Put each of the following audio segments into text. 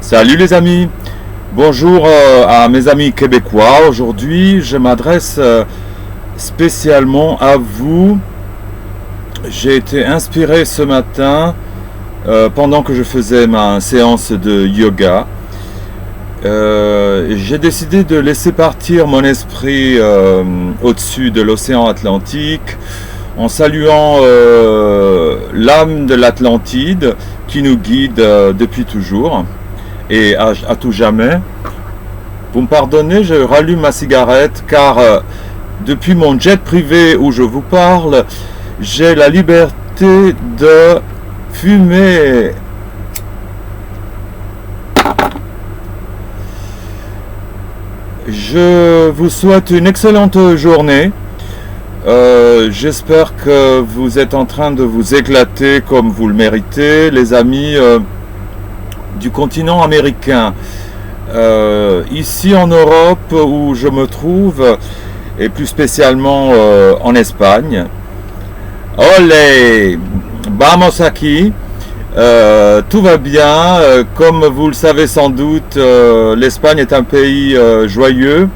Salut les amis, bonjour à mes amis québécois. Aujourd'hui, je m'adresse spécialement à vous. J'ai été inspiré ce matin pendant que je faisais ma séance de yoga. J'ai décidé de laisser partir mon esprit au-dessus de l'océan Atlantique en saluant l'âme de l'Atlantide qui nous guide depuis toujours et à tout jamais. Vous me pardonnez, je rallume ma cigarette car depuis mon jet privé où je vous parle, j'ai la liberté de fumer. Je vous souhaite une excellente journée. J'espère que vous êtes en train de vous éclater comme vous le méritez, les amis du continent américain. Ici en Europe où je me trouve, et plus spécialement en Espagne. Olé, vamos aquí. Tout va bien. Comme vous le savez sans doute, l'Espagne est un pays joyeux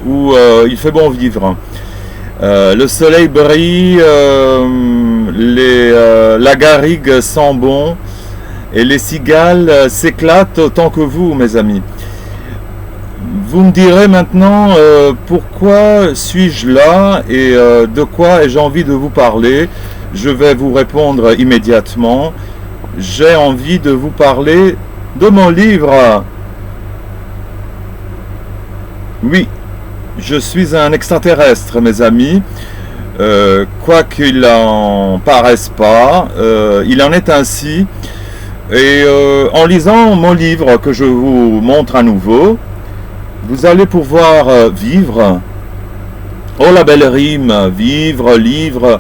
où il fait bon vivre. Le soleil brille, la garrigue sent bon et les cigales s'éclatent autant que vous, mes amis. Vous me direz maintenant pourquoi suis-je là et de quoi ai-je envie de vous parler. Je vais vous répondre immédiatement. J'ai envie de vous parler de mon livre. Oui, je suis un extraterrestre, mes amis. Quoi qu'il en paraisse pas, il en est ainsi. Et en lisant mon livre que je vous montre à nouveau, vous allez pouvoir vivre. Oh la belle rime, vivre, livre,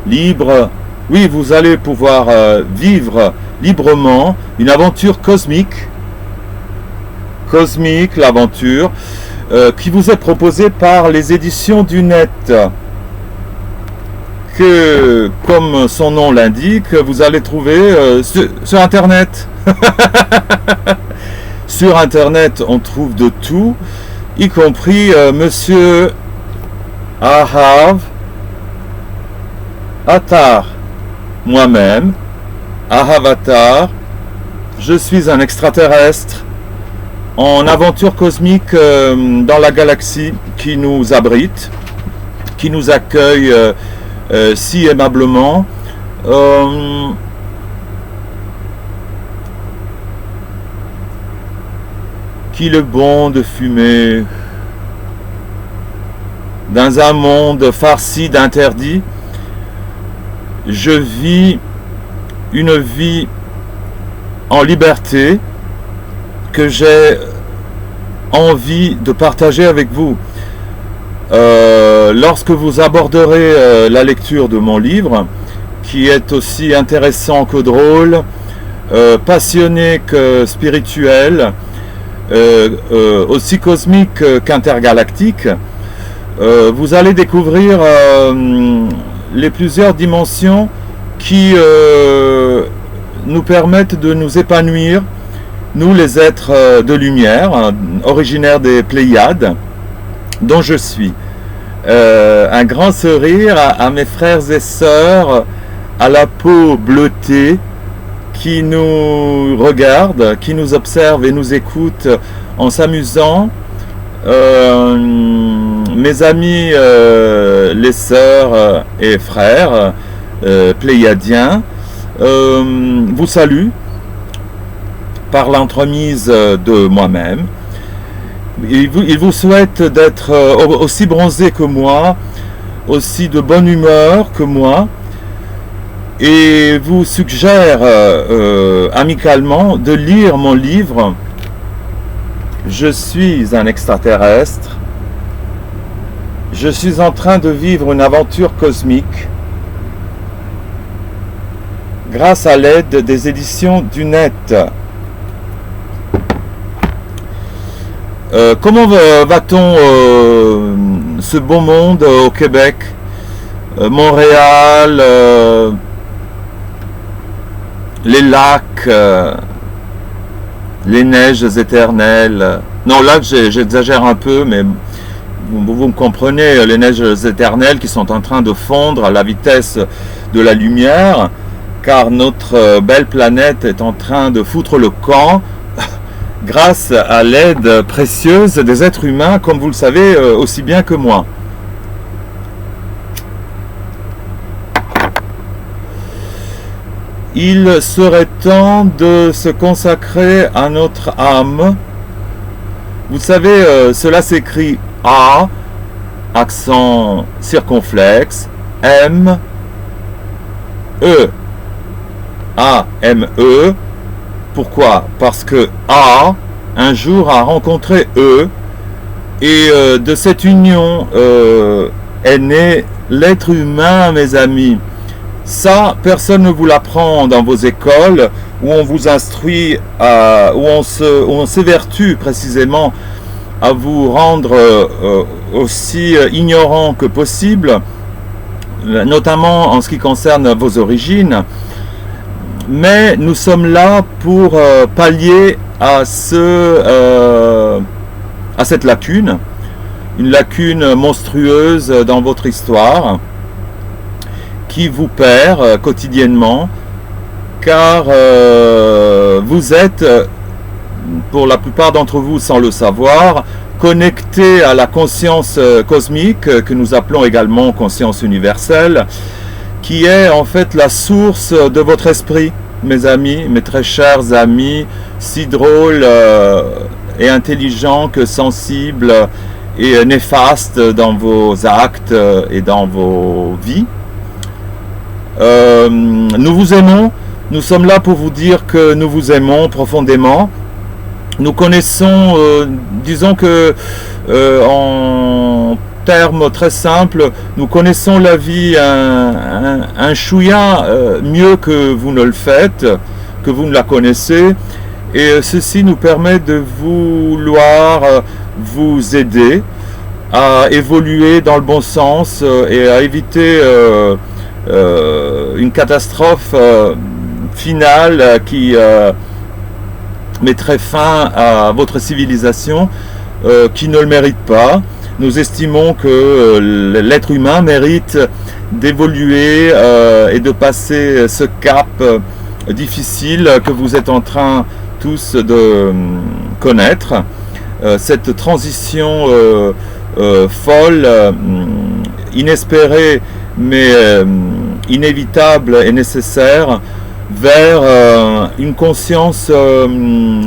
libre. Oui, vous allez pouvoir vivre librement une aventure cosmique. Cosmique, l'aventure, qui vous est proposée par les éditions du Net. Que, comme son nom l'indique, vous allez trouver sur Internet. Sur Internet, on trouve de tout, y compris Monsieur Ahav Attar. Moi-même, Ahavatar, je suis un extraterrestre en aventure cosmique dans la galaxie qui nous abrite, qui nous accueille si aimablement. Qu'il est bon de fumer dans un monde farci d'interdits. Je vis une vie en liberté que j'ai envie de partager avec vous. Lorsque vous aborderez la lecture de mon livre, qui est aussi intéressant que drôle, passionné que spirituel, aussi cosmique qu'intergalactique, vous allez découvrir les plusieurs dimensions qui nous permettent de nous épanouir, nous les êtres de lumière, originaires des Pléiades, dont je suis. Un grand sourire à mes frères et sœurs à la peau bleutée qui nous regardent, qui nous observent et nous écoutent en s'amusant. Mes amis, les sœurs et frères pléiadiens vous saluent par l'entremise de moi-même. Il vous souhaite d'être aussi bronzé que moi, aussi de bonne humeur que moi, et vous suggère amicalement de lire mon livre « Je suis un extraterrestre ». Je suis en train de vivre une aventure cosmique grâce à l'aide des éditions du Net. Comment va-t-on ce beau monde au Québec, Montréal, les lacs, les neiges éternelles. Non, là j'exagère un peu, mais vous me comprenez, les neiges éternelles qui sont en train de fondre à la vitesse de la lumière, car notre belle planète est en train de foutre le camp grâce à l'aide précieuse des êtres humains, comme vous le savez aussi bien que moi. Il serait temps de se consacrer à notre âme. Vous savez, cela s'écrit A, accent circonflexe, M, E. A, M, E. Pourquoi? Parce que A, un jour, a rencontré E, et de cette union est né l'être humain, mes amis. Ça, personne ne vous l'apprend dans vos écoles, où on vous instruit, où on s'évertue précisément à vous rendre aussi ignorant que possible, notamment en ce qui concerne vos origines. Mais nous sommes là pour pallier à cette lacune, une lacune monstrueuse dans votre histoire, qui vous perd quotidiennement, car vous êtes, pour la plupart d'entre vous sans le savoir, connectés à la conscience cosmique, que nous appelons également conscience universelle, qui est en fait la source de votre esprit, mes amis, mes très chers amis, si drôles et intelligents que sensibles et néfastes dans vos actes et dans vos vies. Nous vous aimons, nous sommes là pour vous dire que nous vous aimons profondément. Nous connaissons, disons que en termes très simples, nous connaissons la vie un chouïa mieux que vous ne le faites, que vous ne la connaissez, et ceci nous permet de vouloir vous aider à évoluer dans le bon sens et à éviter une catastrophe finale qui mettrait fin à votre civilisation, qui ne le mérite pas. Nous estimons que l'être humain mérite d'évoluer et de passer ce cap difficile que vous êtes en train tous de connaître, cette transition folle, inespérée, mais inévitable et nécessaire vers une conscience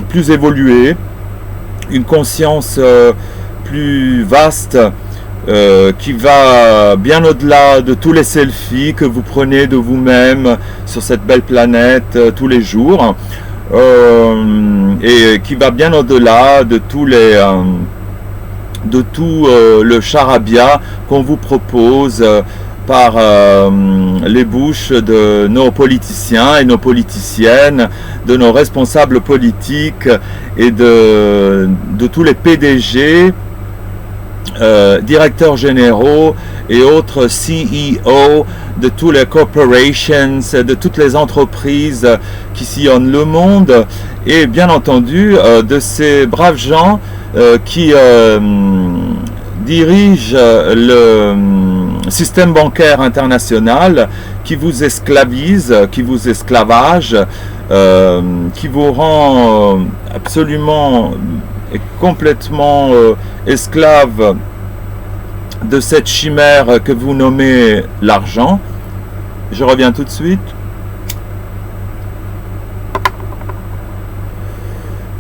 plus évoluée, une conscience plus vaste, qui va bien au-delà de tous les selfies que vous prenez de vous-même sur cette belle planète tous les jours, et qui va bien au-delà de tous les de tout le charabia qu'on vous propose par les bouches de nos politiciens et nos politiciennes, de nos responsables politiques et de tous les PDG, directeurs généraux et autres CEO de toutes les corporations, de toutes les entreprises qui sillonnent le monde, et bien entendu de ces braves gens qui dirigent le système bancaire international, qui vous esclavise, qui vous esclavage, qui vous rend absolument et complètement esclave de cette chimère que vous nommez l'argent. Je reviens tout de suite.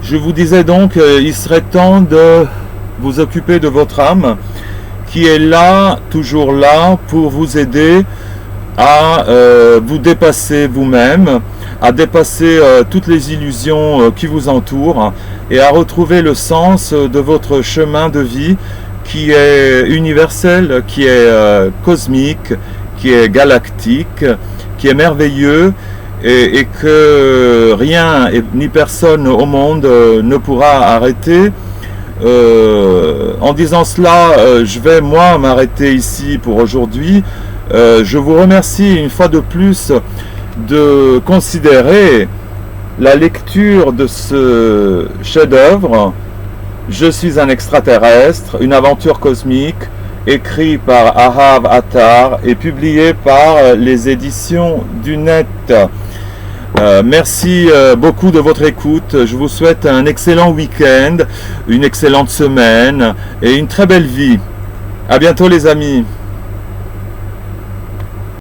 Je vous disais donc qu'il serait temps de vous occuper de votre âme, qui est là, toujours là, pour vous aider à vous dépasser vous-même, à dépasser toutes les illusions qui vous entourent, et à retrouver le sens de votre chemin de vie, qui est universel, qui est cosmique, qui est galactique, qui est merveilleux, et que rien ni personne au monde ne pourra arrêter. En disant cela, je vais moi m'arrêter ici pour aujourd'hui. Je vous remercie une fois de plus de considérer la lecture de ce chef-d'œuvre, Je suis un extraterrestre, une aventure cosmique, écrit par Ahav Attar et publié par les éditions du Net. Merci beaucoup de votre écoute. Je vous souhaite un excellent week-end, une excellente semaine et une très belle vie. À bientôt les amis.